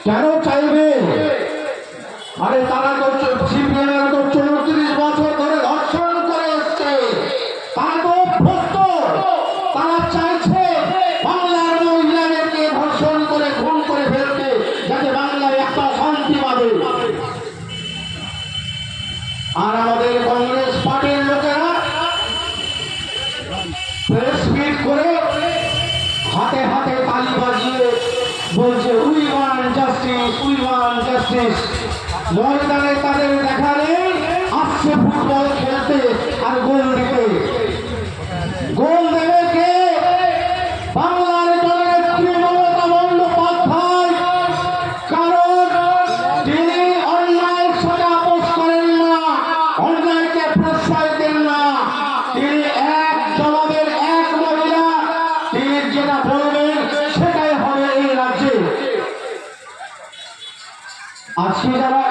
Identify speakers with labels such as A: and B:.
A: কেন চাইবে? আরে তারা তো সিপিএমের তো 34 বছর ধরে ধর্ষণ করে এসছে, তারা তো অভ্যস্ত। তারা চাইছে বাংলার মহিলাদেরকে ধর্ষণ করে খুন করে ফেলতে, যাতে বাংলায় একটা শান্তি পাবে। আর আমাদের কংগ্রেস পার্টির লোকেরা প্রেস মিট করে হাতে হাতে তালি বাজিয়ে বলছে we want justice, we want justice. ময়দানে তাদের দেখা নেই, আসছে ফুটবল খেলতে আর গোল দিতে। গোল দেবে কে? বাংলার জননেত্রী মমতা বন্দ্যোপাধ্যায়। কারণ তিনি অন্যায়ের সাথে আপোষ করেন না, অন্যায়কে প্রশ্রয় দেন না। তিনি এক জবাবের এক মহিলা, তিনি যেটা বলবেন সেটাই হবে এই রাজ্যে। আজকে যারা